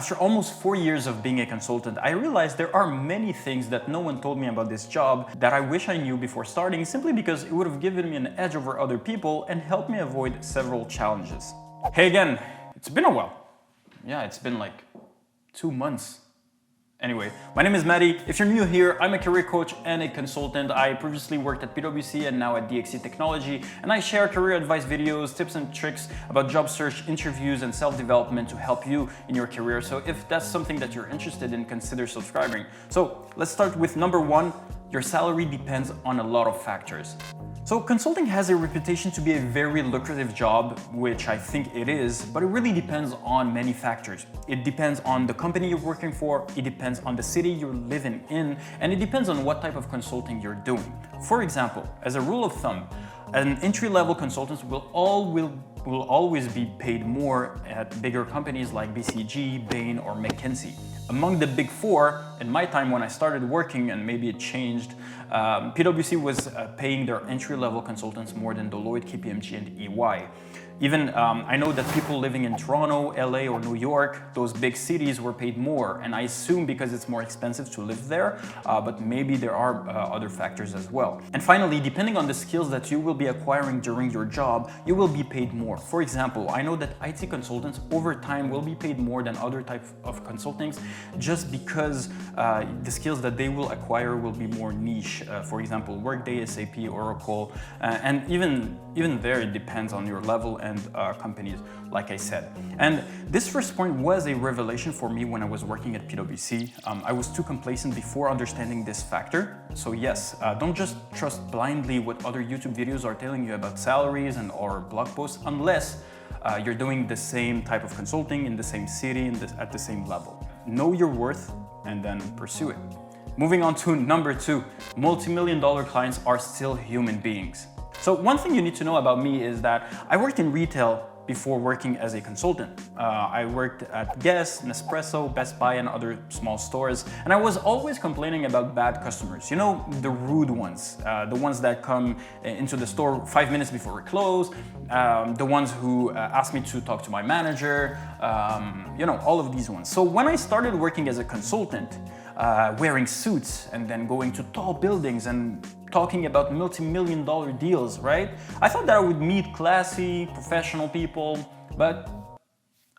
After almost 4 years of being a consultant, I realized there are many things that no one told me about this job that I wish I knew before starting, simply because it would have given me an edge over other people and helped me avoid several challenges. Hey again, it's been a while. Yeah, it's been like 2 months. Anyway, my name is Maddie. If you're new here, I'm a career coach and a consultant. I previously worked at PwC and now at DXC Technology, and I share career advice videos, tips and tricks about job search, interviews, and self-development to help you in your career. So if that's something that you're interested in, consider subscribing. So let's start with number 1. Your salary depends on a lot of factors. So consulting has a reputation to be a very lucrative job, which I think it is, but it really depends on many factors. It depends on the company you're working for, it depends on the city you're living in, and it depends on what type of consulting you're doing. For example, as a rule of thumb, an entry-level consultant will always be paid more at bigger companies like BCG, Bain, or McKinsey. Among the big 4, in my time when I started working, and maybe it changed, PwC was paying their entry-level consultants more than Deloitte, KPMG, and EY. Even I know that people living in Toronto, LA, or New York, those big cities, were paid more, and I assume because it's more expensive to live there, but maybe there are other factors as well. And finally, depending on the skills that you will be acquiring during your job, you will be paid more. For example, I know that IT consultants over time will be paid more than other types of consultings just because the skills that they will acquire will be more niche. For example, Workday, SAP, Oracle, and even there it depends on your level and companies, like I said. And this first point was a revelation for me when I was working at PwC. I was too complacent before understanding this factor. So yes, don't just trust blindly what other YouTube videos are telling you about salaries and or blog posts unless you're doing the same type of consulting in the same city and at the same level. Know your worth and then pursue it. Moving on to number 2, multi-million-dollar clients are still human beings. So one thing you need to know about me is that I worked in retail before working as a consultant. I worked at Guess, Nespresso, Best Buy, and other small stores, and I was always complaining about bad customers. You know, the rude ones, the ones that come into the store 5 minutes before we close, the ones who ask me to talk to my manager, you know, all of these ones. So when I started working as a consultant, wearing suits and then going to tall buildings and talking about multi-million-dollar deals, right? I thought that I would meet classy, professional people, but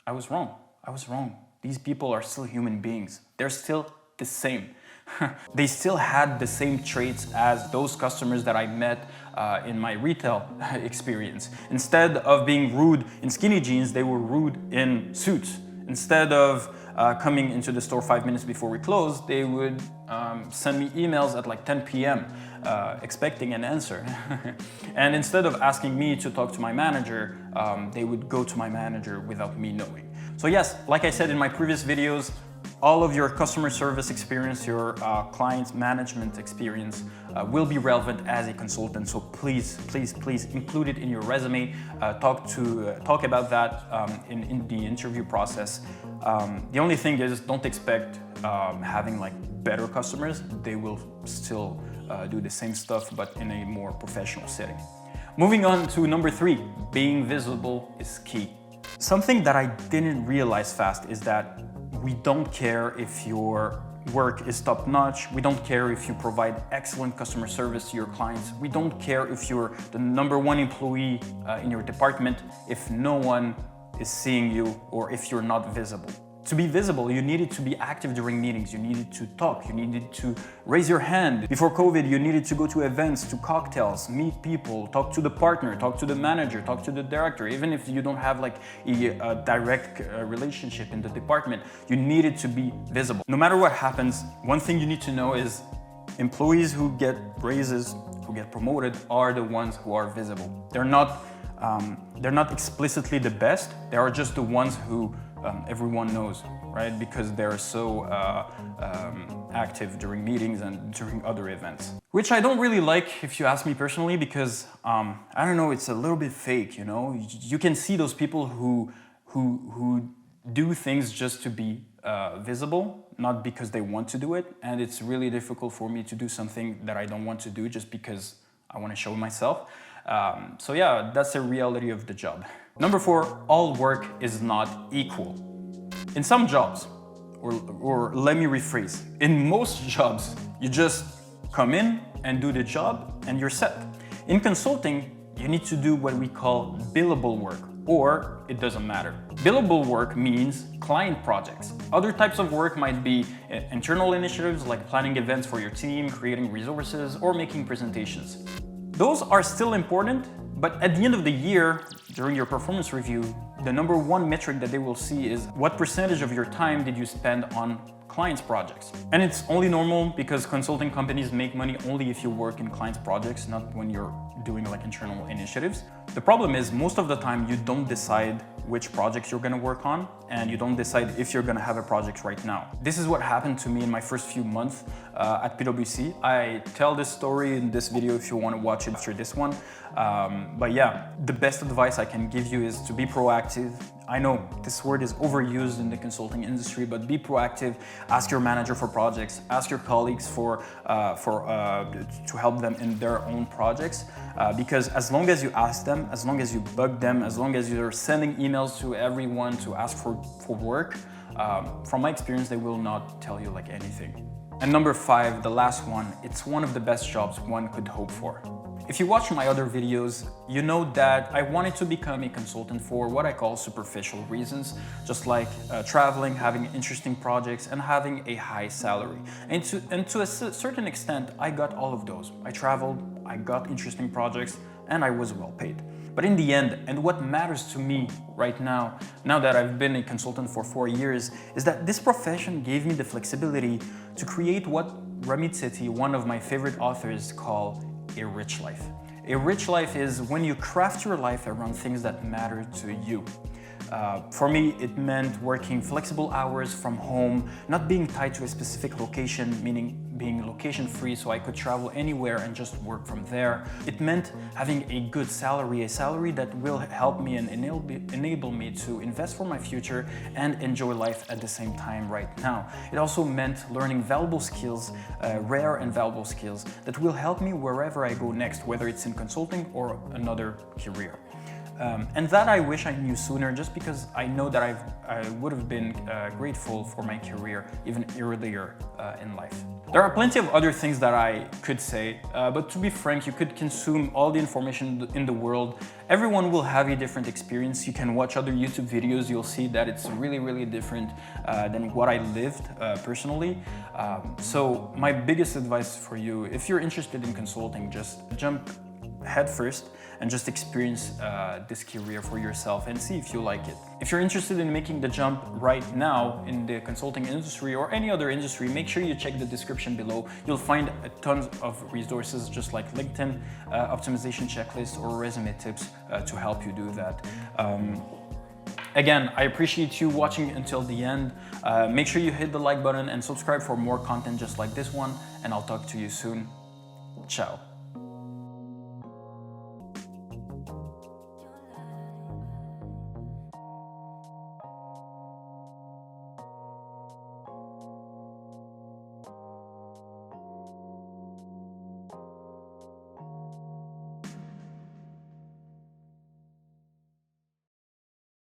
I was wrong. I was wrong. These people are still human beings. They're still the same. They still had the same traits as those customers that I met in my retail experience. Instead of being rude in skinny jeans, they were rude in suits. Instead of coming into the store 5 minutes before we closed, they would send me emails at like 10 p.m. Expecting an answer. And instead of asking me to talk to my manager, they would go to my manager without me knowing. So yes, like I said in my previous videos, all of your customer service experience, your client management experience will be relevant as a consultant. So please, please, please include it in your resume. Talk about that in the interview process. The only thing is, don't expect having like better customers. They will still do the same stuff, but in a more professional setting. Moving on to number 3, being visible is key. Something that I didn't realize fast is that we don't care if your work is top-notch. We don't care if you provide excellent customer service to your clients. We don't care if you're the number 1 employee in your department if no one is seeing you or if you're not visible. To be visible, you needed to be active during meetings, you needed to talk, you needed to raise your hand. Before COVID, you needed to go to events, to cocktails, meet people, talk to the partner, talk to the manager, talk to the director. Even if you don't have like a direct relationship in the department, you needed to be visible. No matter what happens, one thing you need to know is employees who get raises, who get promoted, are the ones who are visible. They're not explicitly the best, they are just the ones who everyone knows, right? Because they're so active during meetings and during other events. Which I don't really like, if you ask me personally, because I don't know, it's a little bit fake, you know? You can see those people who do things just to be visible, not because they want to do it, and it's really difficult for me to do something that I don't want to do just because I want to show myself. So yeah, that's the reality of the job. Number 4, all work is not equal. In some jobs, or let me rephrase, in most jobs, you just come in and do the job and you're set. In consulting, you need to do what we call billable work, or it doesn't matter. Billable work means client projects. Other types of work might be internal initiatives like planning events for your team, creating resources, or making presentations. Those are still important, but at the end of the year, during your performance review, the number one metric that they will see is what percentage of your time did you spend on clients' projects. And it's only normal because consulting companies make money only if you work in clients' projects, not when you're doing like internal initiatives. The problem is most of the time you don't decide which projects you're gonna work on, and you don't decide if you're gonna have a project right now. This is what happened to me in my first few months at PwC. I tell this story in this video if you wanna watch it after this one. But yeah, the best advice I can give you is to be proactive. I know this word is overused in the consulting industry, but be proactive. Ask your manager for projects. Ask your colleagues to help them in their own projects. Because as long as you ask them, as long as you bug them, as long as you're sending emails to everyone to ask for work, from my experience, they will not tell you like anything. And number 5, the last one, it's one of the best jobs one could hope for. If you watch my other videos, you know that I wanted to become a consultant for what I call superficial reasons, just like traveling, having interesting projects, and having a high salary. And to a certain extent, I got all of those. I traveled, I got interesting projects, and I was well paid. But in the end, and what matters to me right now that I've been a consultant for 4 years, is that this profession gave me the flexibility to create what Ramit Sethi, one of my favorite authors, call a rich life. A rich life is when you craft your life around things that matter to you. For me, it meant working flexible hours from home, not being tied to a specific location, meaning being location free so I could travel anywhere and just work from there. It meant having a good salary, a salary that will help me and enable me to invest for my future and enjoy life at the same time right now. It also meant learning valuable skills, rare and valuable skills that will help me wherever I go next, whether it's in consulting or another career. And that I wish I knew sooner, just because I know that I would have been grateful for my career even earlier in life. There are plenty of other things that I could say, but to be frank, you could consume all the information in the world. Everyone will have a different experience. You can watch other YouTube videos, you'll see that it's really, really different than what I lived personally. So my biggest advice for you, if you're interested in consulting, just jump headfirst and just experience this career for yourself and see if you like it. If you're interested in making the jump right now in the consulting industry or any other industry, make sure you check the description below. You'll find a ton of resources just like LinkedIn, optimization checklist, or resume tips to help you do that. Again, I appreciate you watching until the end. Make sure you hit the like button and subscribe for more content just like this one, and I'll talk to you soon. Ciao.